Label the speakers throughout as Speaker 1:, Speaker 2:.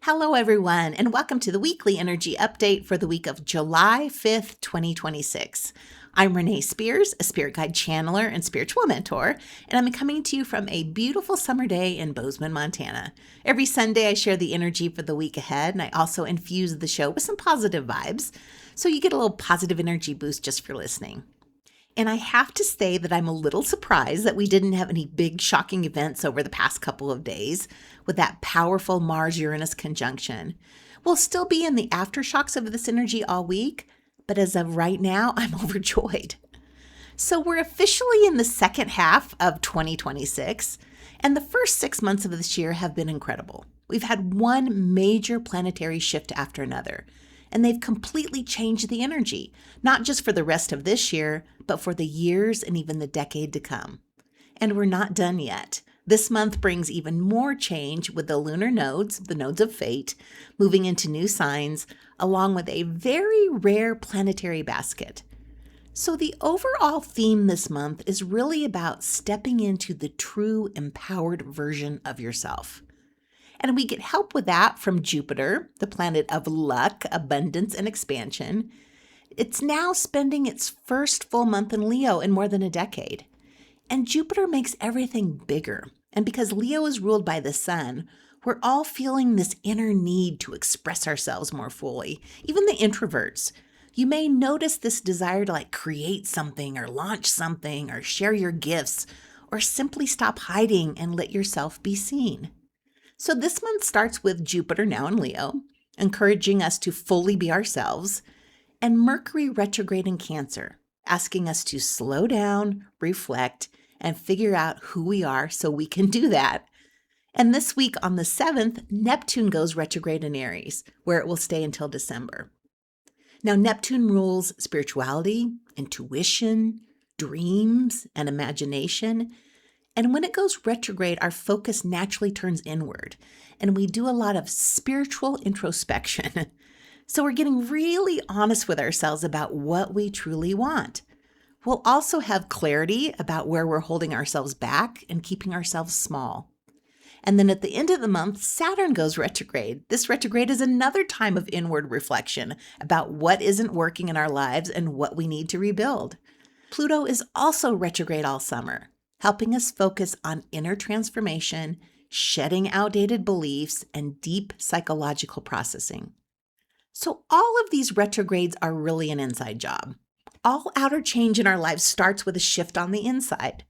Speaker 1: Hello, everyone, and welcome to the weekly energy update for the week of July 5th, 2026. I'm Renee Spears, a spirit guide channeler and spiritual mentor, and I'm coming to you from a beautiful summer day in Bozeman, Montana. Every Sunday, I share the energy for the week ahead, and I also infuse the show with some positive vibes, so you get a little positive energy boost just for listening. And I have to say that I'm a little surprised that we didn't have any big shocking events over the past couple of days with that powerful Mars-Uranus conjunction. We'll still be in the aftershocks of this energy all week, but as of right now, I'm overjoyed. So we're officially in the second half of 2026, and the first 6 months of this year have been incredible. We've had one major planetary shift after another, and they've completely changed the energy, not just for the rest of this year, but for the years and even the decade to come. And we're not done yet. This month brings even more change with the lunar nodes, the nodes of fate, moving into new signs, along with a very rare planetary basket. So the overall theme this month is really about stepping into the true empowered version of yourself. And we get help with that from Jupiter, the planet of luck, abundance, and expansion. It's now spending its first full month in Leo in more than a decade. And Jupiter makes everything bigger. And because Leo is ruled by the sun, we're all feeling this inner need to express ourselves more fully, even the introverts. You may notice this desire to create something or launch something or share your gifts or simply stop hiding and let yourself be seen. So this month starts with Jupiter now in Leo, encouraging us to fully be ourselves, and Mercury retrograde in Cancer, asking us to slow down, reflect, and figure out who we are so we can do that. And this week on the 7th, Neptune goes retrograde in Aries, where it will stay until December. Now, Neptune rules spirituality, intuition, dreams, and imagination. And when it goes retrograde, our focus naturally turns inward, and we do a lot of spiritual introspection. So we're getting really honest with ourselves about what we truly want. We'll also have clarity about where we're holding ourselves back and keeping ourselves small. And then at the end of the month, Saturn goes retrograde. This retrograde is another time of inward reflection about what isn't working in our lives and what we need to rebuild. Pluto is also retrograde all summer, helping us focus on inner transformation, shedding outdated beliefs, and deep psychological processing. So all of these retrogrades are really an inside job. All outer change in our lives starts with a shift on the inside.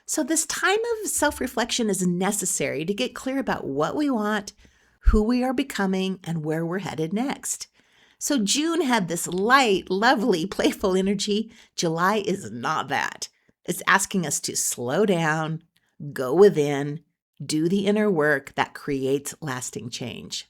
Speaker 1: So this time of self-reflection is necessary to get clear about what we want, who we are becoming, and where we're headed next. So June had this light, lovely, playful energy. July is not that. It's asking us to slow down, go within, do the inner work that creates lasting change.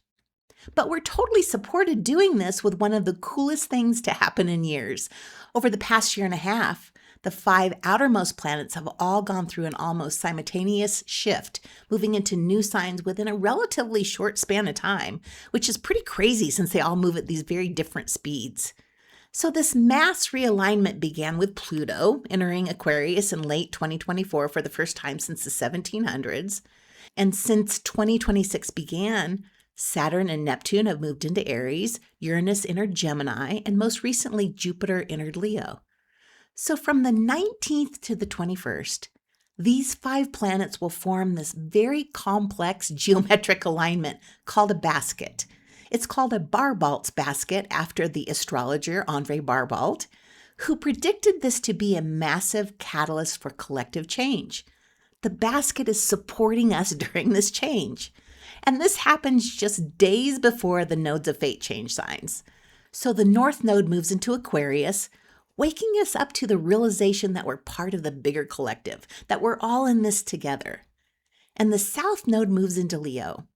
Speaker 1: But we're totally supported doing this with one of the coolest things to happen in years. Over the past year and a half, the 5 outermost planets have all gone through an almost simultaneous shift, moving into new signs within a relatively short span of time, which is pretty crazy since they all move at these very different speeds. So this mass realignment began with Pluto entering Aquarius in late 2024 for the first time since the 1700s. And since 2026 began, Saturn and Neptune have moved into Aries, Uranus entered Gemini, and most recently Jupiter entered Leo. So from the 19th to the 21st, these 5 planets will form this very complex geometric alignment called a basket. It's called a Barbault Basket after the astrologer Andre Barbault, who predicted this to be a massive catalyst for collective change. The basket is supporting us during this change. And this happens just days before the nodes of fate change signs. So the North Node moves into Aquarius, waking us up to the realization that we're part of the bigger collective, that we're all in this together. And the South Node moves into Leo,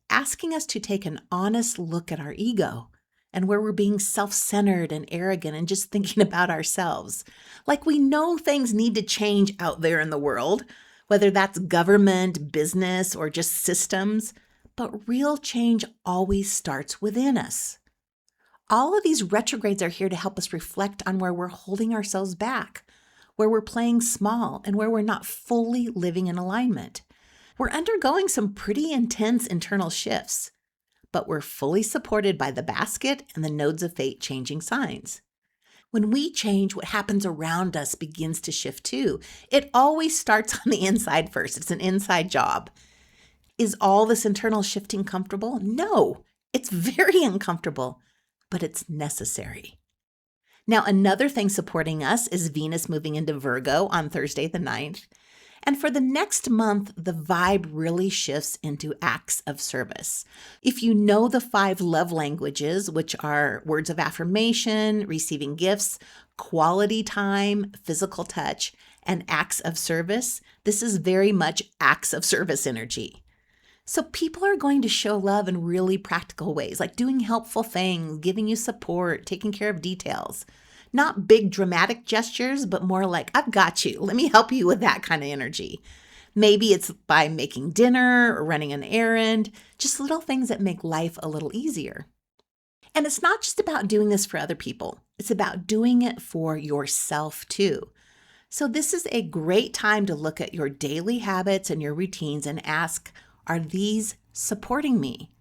Speaker 1: asking us to take an honest look at our ego and where we're being self-centered and arrogant and just thinking about ourselves. Like we know things need to change out there in the world, whether that's government, business, or just systems, but real change always starts within us. All of these retrogrades are here to help us reflect on where we're holding ourselves back, where we're playing small, and where we're not fully living in alignment. We're undergoing some pretty intense internal shifts. but we're fully supported by the basket and the nodes of fate changing signs. When we change, what happens around us begins to shift too. It always starts on the inside first. It's an inside job. Is all this internal shifting comfortable? No, it's very uncomfortable, but it's necessary. Now, another thing supporting us is Venus moving into Virgo on Thursday the 9th. And for the next month, the vibe really shifts into acts of service. If you know the 5 love languages, which are words of affirmation, receiving gifts, quality time, physical touch, and acts of service, this is very much acts of service energy. So people are going to show love in really practical ways, like doing helpful things, giving you support, taking care of details. Not big dramatic gestures, but more like, I've got you. Let me help you with that kind of energy. Maybe it's by making dinner or running an errand, just little things that make life a little easier. And it's not just about doing this for other people. It's about doing it for yourself too. So this is a great time to look at your daily habits and your routines and ask, are these supporting me?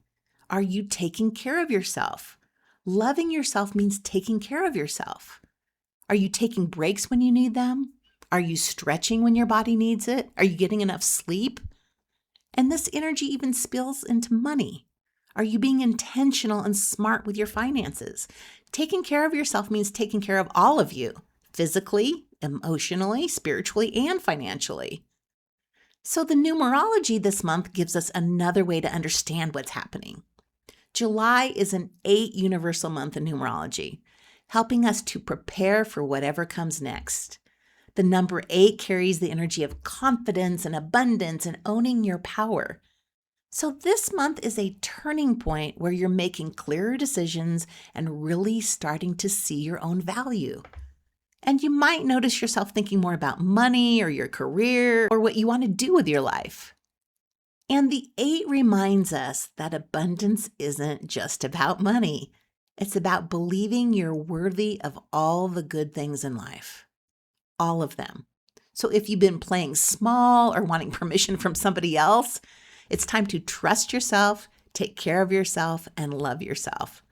Speaker 1: Are you taking care of yourself? Loving yourself means taking care of yourself. Are you taking breaks when you need them? Are you stretching when your body needs it? Are you getting enough sleep? And this energy even spills into money. Are you being intentional and smart with your finances? Taking care of yourself means taking care of all of you, physically, emotionally, spiritually, and financially. So the numerology this month gives us another way to understand what's happening. July is an 8 universal month in numerology, helping us to prepare for whatever comes next. The number 8 carries the energy of confidence and abundance and owning your power. So this month is a turning point where you're making clearer decisions and really starting to see your own value. And you might notice yourself thinking more about money or your career or what you want to do with your life. And the 8 reminds us that abundance isn't just about money. It's about believing you're worthy of all the good things in life. All of them. So if you've been playing small or wanting permission from somebody else, it's time to trust yourself, take care of yourself, and love yourself.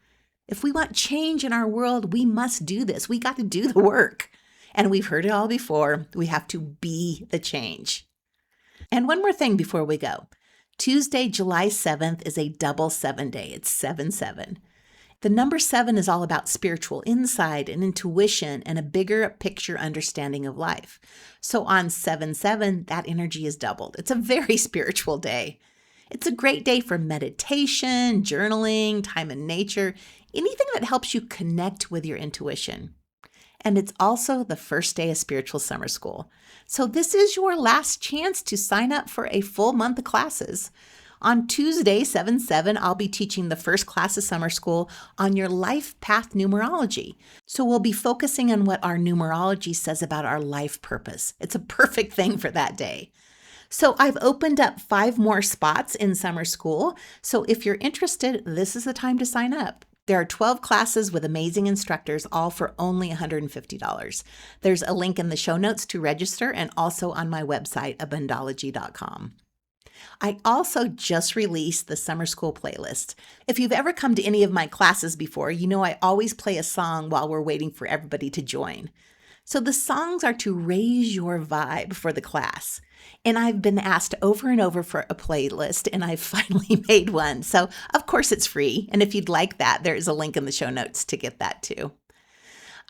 Speaker 1: If we want change in our world, we must do this. We got to do the work. And we've heard it all before. We have to be the change. And one more thing before we go. Tuesday, July 7th is a double 7 day. It's 7-7. The number 7 is all about spiritual insight and intuition and a bigger picture understanding of life. So on 7-7, that energy is doubled. It's a very spiritual day. It's a great day for meditation, journaling, time in nature, anything that helps you connect with your intuition. And it's also the first day of spiritual summer school. So this is your last chance to sign up for a full month of classes. On Tuesday, 7-7, I'll be teaching the first class of summer school on your life path numerology. So we'll be focusing on what our numerology says about our life purpose. It's a perfect thing for that day. So I've opened up 5 more spots in summer school. So if you're interested, this is the time to sign up. There are 12 classes with amazing instructors, all for only $150. There's a link in the show notes to register and also on my website, Abundology.com. I also just released the summer school playlist. If you've ever come to any of my classes before, you know I always play a song while we're waiting for everybody to join. So the songs are to raise your vibe for the class. And I've been asked over and over for a playlist, and I've finally made one. So of course it's free. And if you'd like that, there's a link in the show notes to get that too.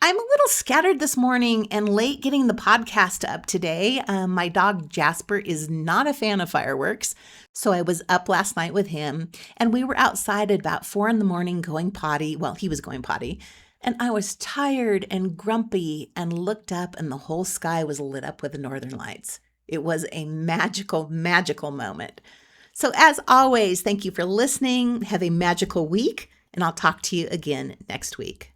Speaker 1: I'm a little scattered this morning and late getting the podcast up today. My dog Jasper is not a fan of fireworks, so I was up last night with him, and we were outside at about 4 a.m. going potty. Well, he was going potty, and I was tired and grumpy and looked up, and the whole sky was lit up with the northern lights. It was a magical, magical moment. So as always, thank you for listening. Have a magical week, and I'll talk to you again next week.